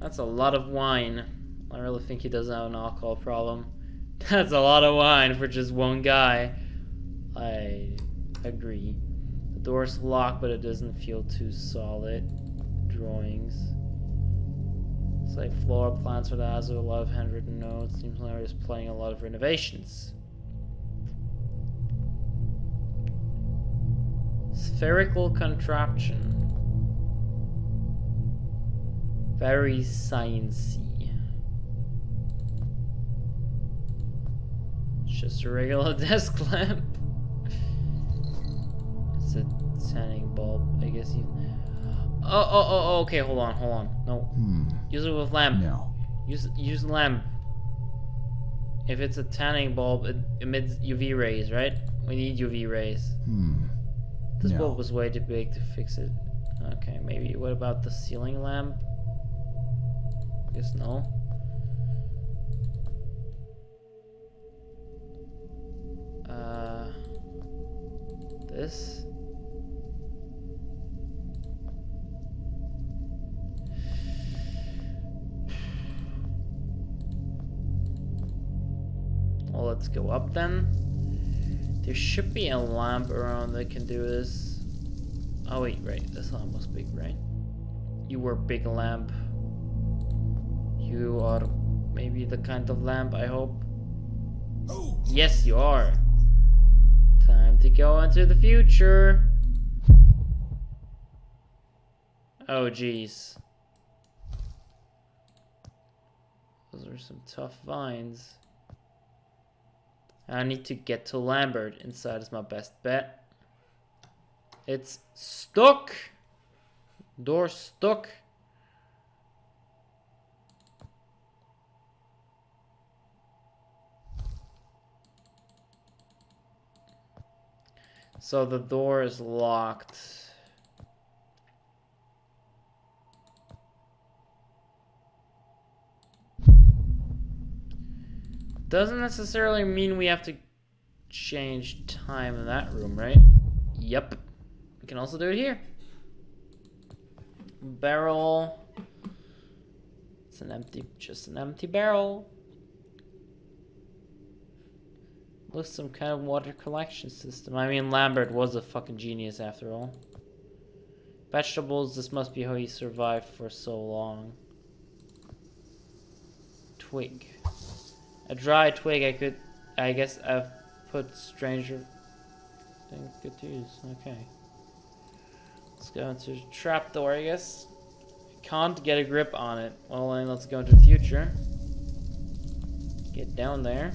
That's a lot of wine. I really think he doesn't have an alcohol problem. That's a lot of wine for just one guy. I agree. The door's locked, but it doesn't feel too solid. Drawings. It's like floor plans for the house with a lot of handwritten notes. Seems like he's planning a lot of renovations. Spherical contraption. Very sciencey. It's just a regular desk lamp. It's a tanning bulb, I guess. Oh, okay, hold on. No. Use it with lamp. No. Use lamp. If it's a tanning bulb, it emits UV rays, right? We need UV rays. This bulb was way too big to fix it. Okay, maybe. What about the ceiling lamp? I guess no. This. Well, let's go up then. There should be a lamp around that can do this. Oh wait, right. This lamp was big, right? You were big lamp. You are maybe the kind of lamp, I hope. Yes, you are. Time to go into the future. Oh, jeez. Those are some tough vines. I need to get to Lambert. Inside is my best bet. It's stuck. Door stuck. So the door is locked. Doesn't necessarily mean we have to change time in that room, right? Yep. We can also do it here. Barrel. It's just an empty barrel. Looks some kind of water collection system. I mean, Lambert was a fucking genius after all. Vegetables, this must be how he survived for so long. Twig. A dry twig I guess I've put stranger things good to use. Okay. Let's go into the trapdoor, I guess. Can't get a grip on it. Well, then let's go into the future. Get down there.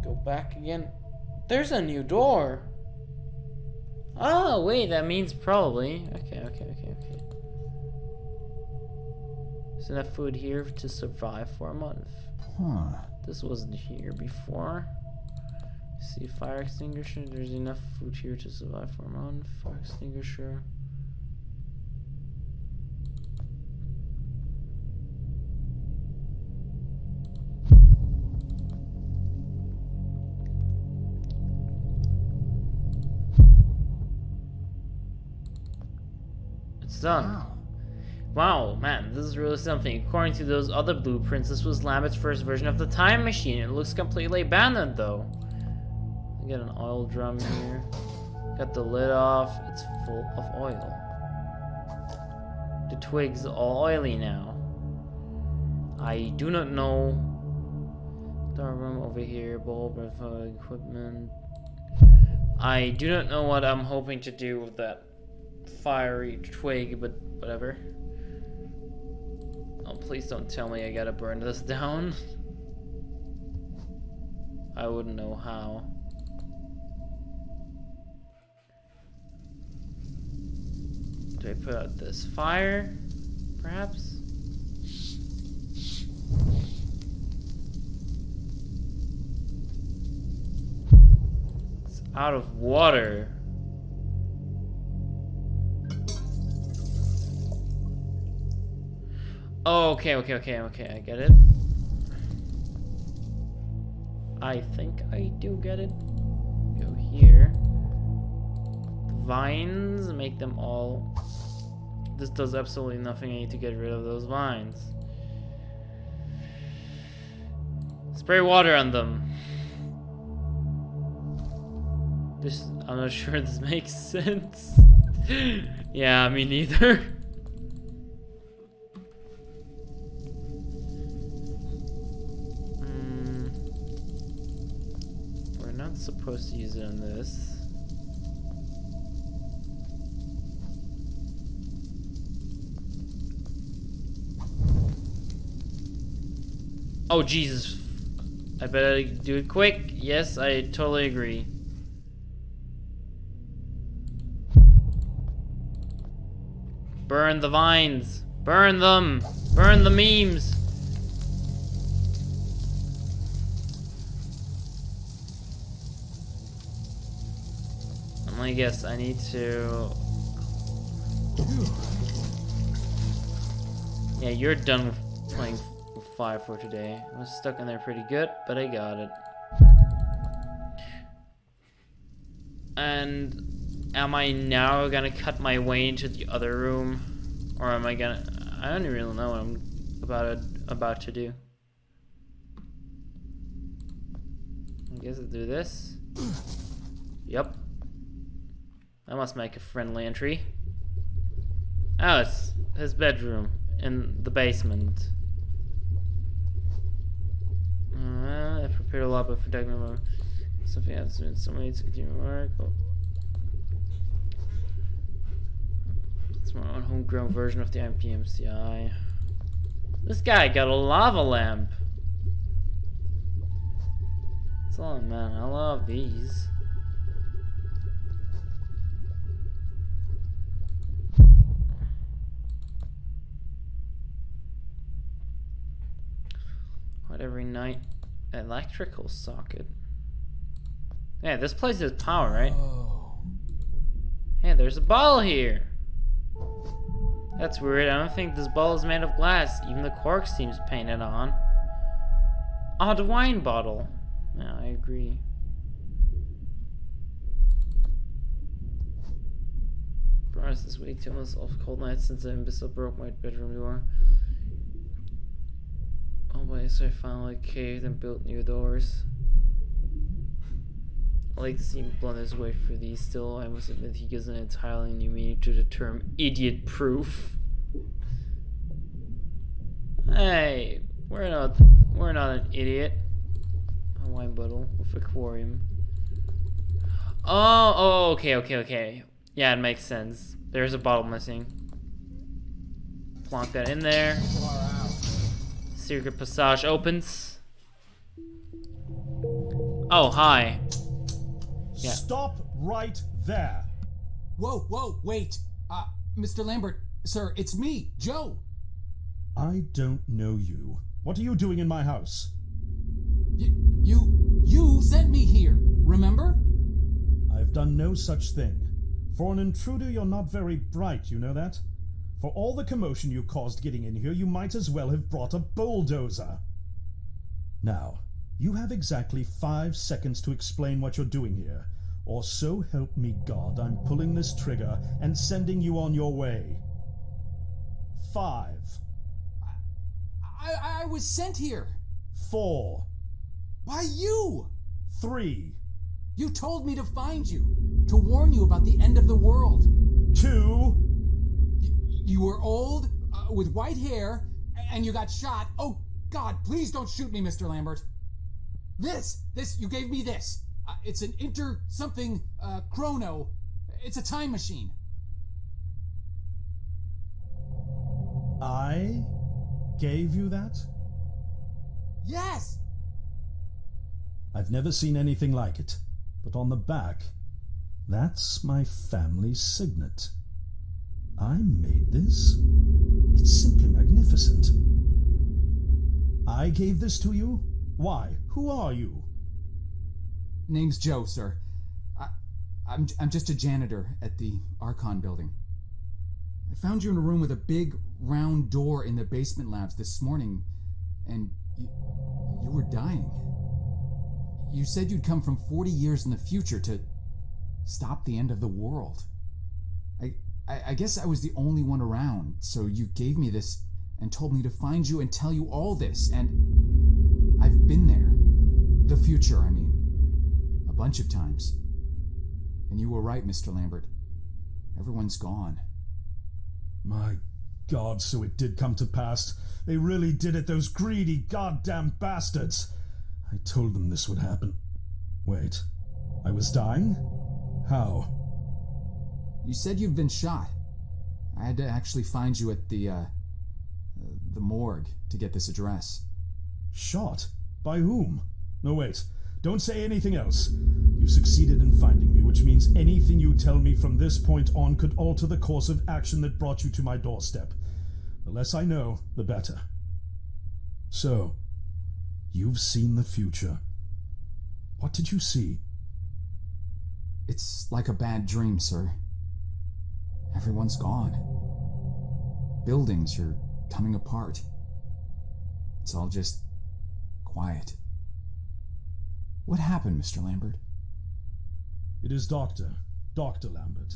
Go back again. There's a new door. Oh, wait, that means probably. Okay. There's enough food here to survive for a month. This wasn't here before. See, fire extinguisher. There's enough food here to survive for a month. Fire extinguisher. It's done. Wow, man, this is really something. According to those other blueprints, this was Lambert's first version of the time machine. It looks completely abandoned, though. I got an oil drum here. Got the lid off. It's full of oil. The twig's all oily now. I do not know. Dark room over here. Bulb and equipment. I do not know what I'm hoping to do with that fiery twig, but whatever. Oh, please don't tell me I gotta burn this down. I wouldn't know how. Do I put out this fire? Perhaps? It's out of water. Oh, okay, I get it. I think I do get it. Go here. vines, make them all... This does absolutely nothing. I need to get rid of those vines. Spray water on them. This, I'm not sure this makes sense. Yeah, me neither. We're not supposed to use it on this. Oh, Jesus. I better do it quick. Yes, I totally agree. Burn the vines. Burn them. Burn the memes. I guess I need to... Yeah, you're done with playing with fire for today. I was stuck in there pretty good, but I got it. And am I now gonna cut my way into the other room? Or am I gonna... I don't really know what I'm about to do. I guess I'll do this. Yep. I must make a friendly entry. Oh, it's his bedroom in the basement. I prepared a lot, but for technical something else. Someone needs to continue work. Oh. It's my own homegrown version of the IPMCI. This guy got a lava lamp. Oh man, I love these. Every night, electrical socket. Yeah, this place has power, right? Oh. Hey, there's a ball here. That's weird. I don't think this ball is made of glass. Even the cork seems painted on. Oh, the wine bottle. Yeah, I agree. Promise this week, 2 months off cold nights since the imbecile broke my bedroom door. So I finally caved and built new doors. I like to see him blunt his way for these. Still, I must admit he gives an entirely new meaning to the term idiot-proof. Hey, we're not an idiot. A wine bottle with aquarium. Oh, okay. Yeah, it makes sense. There's a bottle missing. Plonk that in there. Secret passage opens. Oh, hi. Yeah. Stop right there. Whoa, wait. Mr. Lambert, sir, it's me, Joe. I don't know you. What are you doing in my house? You sent me here, remember? I've done no such thing. For an intruder, you're not very bright, you know that? For all the commotion you caused getting in here, you might as well have brought a bulldozer. Now, you have exactly 5 seconds to explain what you're doing here, or so help me God, I'm pulling this trigger and sending you on your way. 5. I was sent here. 4. By you. 3. You told me to find you, to warn you about the end of the world. 2. You were old, with white hair, and you got shot. Oh, God, please don't shoot me, Mr. Lambert. This, you gave me this. It's an chrono. It's a time machine. I gave you that? Yes! I've never seen anything like it, but on the back, that's my family signet. I made this? It's simply magnificent. I gave this to you? Why? Who are you? Name's Joe, sir. I'm just a janitor at the Archon building. I found you in a room with a big round door in the basement labs this morning, and you were dying. You said you'd come from 40 years in the future to stop the end of the world. I guess I was the only one around, so you gave me this and told me to find you and tell you all this, and I've been there. The future, I mean. A bunch of times. And you were right, Mr. Lambert. Everyone's gone. My God, so it did come to pass. They really did it, those greedy goddamn bastards. I told them this would happen. Wait, I was dying? How? You said you'd been shot. I had to actually find you at the morgue to get this address. Shot? By whom? No, wait. Don't say anything else. You've succeeded in finding me, which means anything you tell me from this point on could alter the course of action that brought you to my doorstep. The less I know, the better. So, you've seen the future. What did you see? It's like a bad dream, sir. Everyone's gone. Buildings are coming apart. It's all just quiet. What happened, Mr. Lambert? It is Dr. Lambert.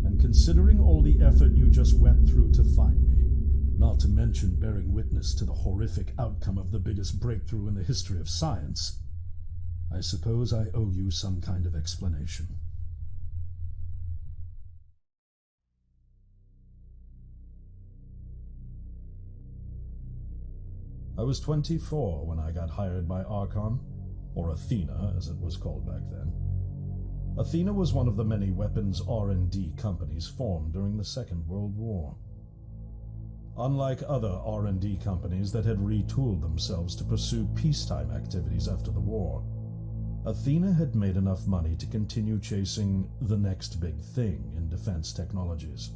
And considering all the effort you just went through to find me, not to mention bearing witness to the horrific outcome of the biggest breakthrough in the history of science, I suppose I owe you some kind of explanation. I was 24 when I got hired by Archon, or Athena as it was called back then. Athena was one of the many weapons R&D companies formed during the Second World War. Unlike other R&D companies that had retooled themselves to pursue peacetime activities after the war, Athena had made enough money to continue chasing the next big thing in defense technologies.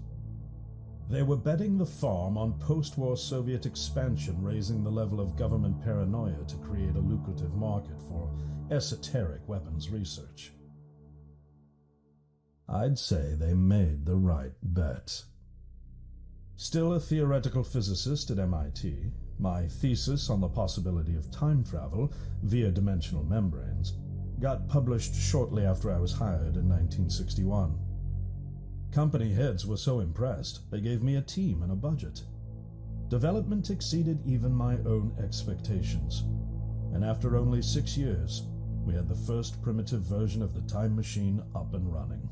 They were betting the farm on post-war Soviet expansion, raising the level of government paranoia to create a lucrative market for esoteric weapons research. I'd say they made the right bet. Still a theoretical physicist at MIT, my thesis on the possibility of time travel via dimensional membranes got published shortly after I was hired in 1961. Company heads were so impressed, they gave me a team and a budget. Development exceeded even my own expectations, and after only 6 years, we had the first primitive version of the time machine up and running.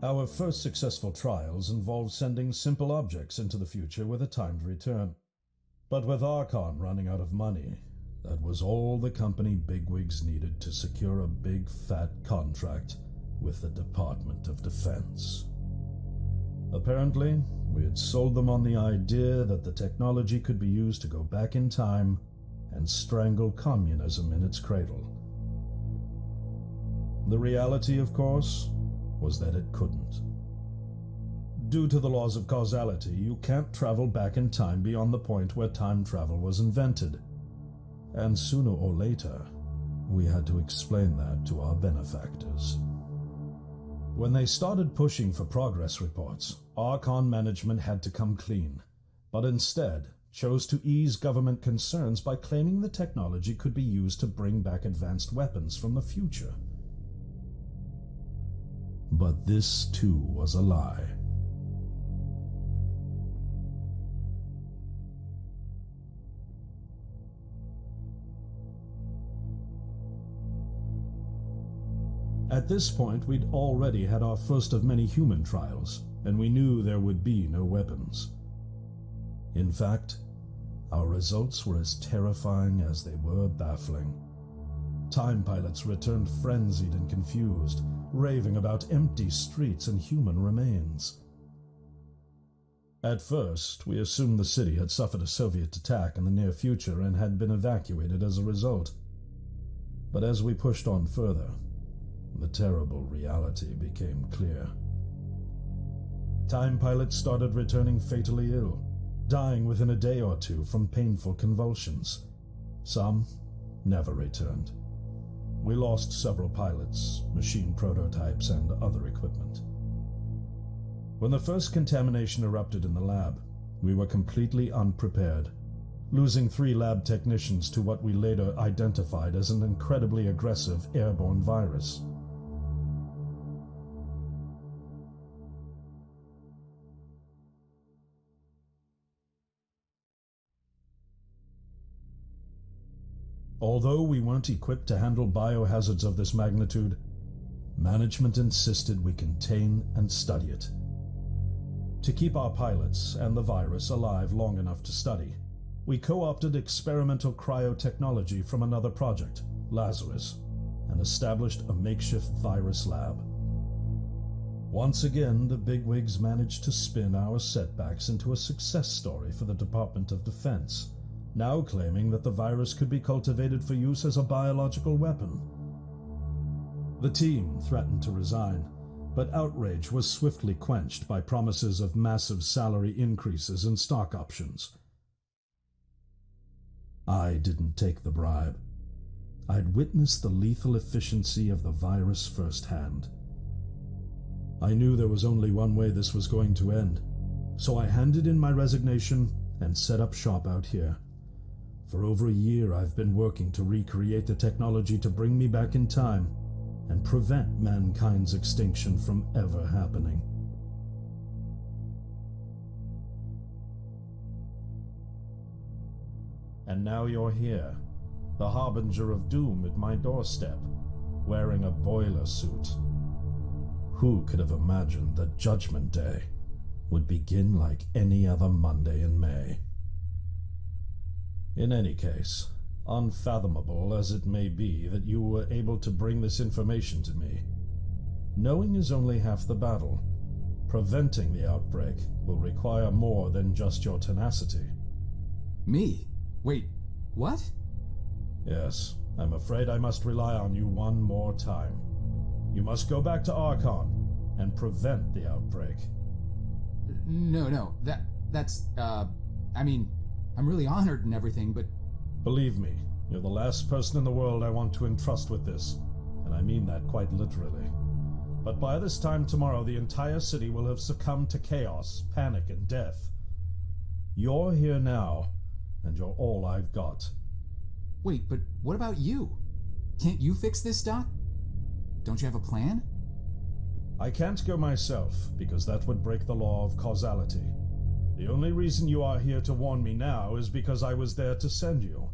Our first successful trials involved sending simple objects into the future with a timed return. But with Archon running out of money, that was all the company bigwigs needed to secure a big fat contract with the Department of Defense. Apparently, we had sold them on the idea that the technology could be used to go back in time and strangle communism in its cradle. The reality, of course, was that it couldn't. Due to the laws of causality, you can't travel back in time beyond the point where time travel was invented. And sooner or later, we had to explain that to our benefactors. When they started pushing for progress reports, Archon management had to come clean, but instead chose to ease government concerns by claiming the technology could be used to bring back advanced weapons from the future. But this, too, was a lie. At this point, we'd already had our first of many human trials, and we knew there would be no weapons. In fact, our results were as terrifying as they were baffling. Time pilots returned frenzied and confused, raving about empty streets and human remains. At first, we assumed the city had suffered a Soviet attack in the near future and had been evacuated as a result. But as we pushed on further, the terrible reality became clear. Time pilots started returning fatally ill, dying within a day or two from painful convulsions. Some never returned. We lost several pilots, machine prototypes, and other equipment. When the first contamination erupted in the lab, we were completely unprepared losing 3 lab technicians to what we later identified as an incredibly aggressive airborne virus. Although we weren't equipped to handle biohazards of this magnitude, management insisted we contain and study it. To keep our pilots and the virus alive long enough to study, we co-opted experimental cryotechnology from another project, Lazarus, and established a makeshift virus lab. Once again, the bigwigs managed to spin our setbacks into a success story for the Department of Defense, now claiming that the virus could be cultivated for use as a biological weapon. The team threatened to resign, but outrage was swiftly quenched by promises of massive salary increases and stock options. I didn't take the bribe. I'd witnessed the lethal efficiency of the virus firsthand. I knew there was only one way this was going to end, so I handed in my resignation and set up shop out here. For over a year, I've been working to recreate the technology to bring me back in time and prevent mankind's extinction from ever happening. And now you're here, the harbinger of doom at my doorstep, wearing a boiler suit. Who could have imagined that Judgment Day would begin like any other Monday in May? In any case, unfathomable as it may be that you were able to bring this information to me, knowing is only half the battle. Preventing the outbreak will require more than just your tenacity. Me? Wait, what? Yes, I'm afraid I must rely on you one more time. You must go back to Archon and prevent the outbreak. No, that's, I mean, I'm really honored and everything, but... Believe me, you're the last person in the world I want to entrust with this, and I mean that quite literally. But by this time tomorrow, the entire city will have succumbed to chaos, panic, and death. You're here now, and you're all I've got. Wait, but what about you? Can't you fix this, Doc? Don't you have a plan? I can't go myself, because that would break the law of causality. The only reason you are here to warn me now is because I was there to send you.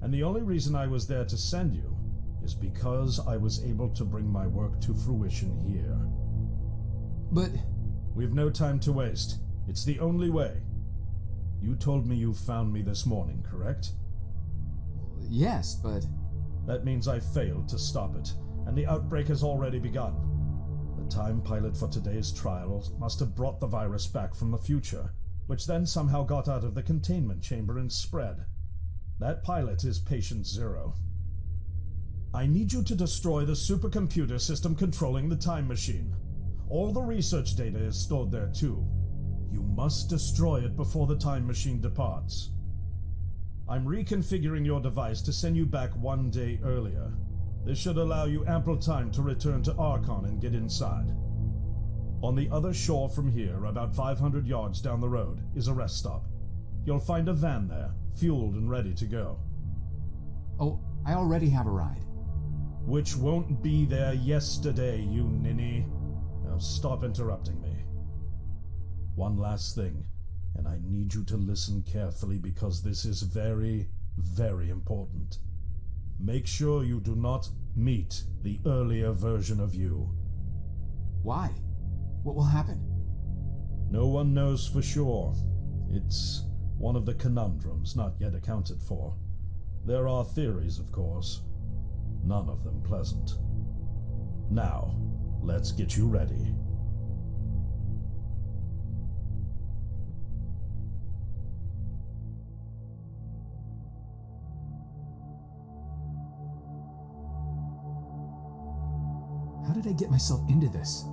And the only reason I was there to send you is because I was able to bring my work to fruition here. But... We've no time to waste. It's the only way. You told me you found me this morning, correct? Yes, but... That means I failed to stop it, and the outbreak has already begun. The time pilot for today's trials must have brought the virus back from the future, which then somehow got out of the containment chamber and spread. That pilot is Patient Zero. I need you to destroy the supercomputer system controlling the time machine. All the research data is stored there too. You must destroy it before the time machine departs. I'm reconfiguring your device to send you back 1 day earlier. This should allow you ample time to return to Archon and get inside. On the other shore from here, about 500 yards down the road, is a rest stop. You'll find a van there, fueled and ready to go. Oh, I already have a ride. Which won't be there yesterday, you ninny. Now stop interrupting me. One last thing, and I need you to listen carefully because this is very, very important. Make sure you do not meet the earlier version of you. Why? What will happen? No one knows for sure. It's one of the conundrums not yet accounted for. There are theories, of course. None of them pleasant. Now, let's get you ready. How did I get myself into this?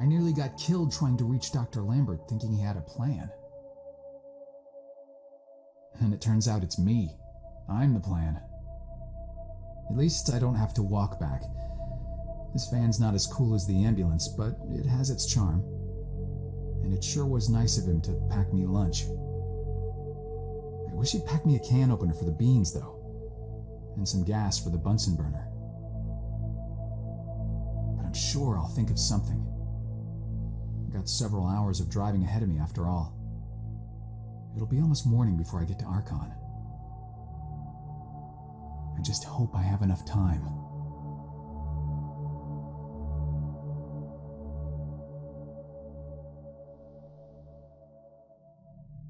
I nearly got killed trying to reach Dr. Lambert thinking he had a plan. And it turns out it's me. I'm the plan. At least I don't have to walk back. This van's not as cool as the ambulance, but it has its charm. And it sure was nice of him to pack me lunch. I wish he'd pack me a can opener for the beans, though. And some gas for the Bunsen burner. But I'm sure I'll think of something. I've got several hours of driving ahead of me after all. It'll be almost morning before I get to Archon. I just hope I have enough time.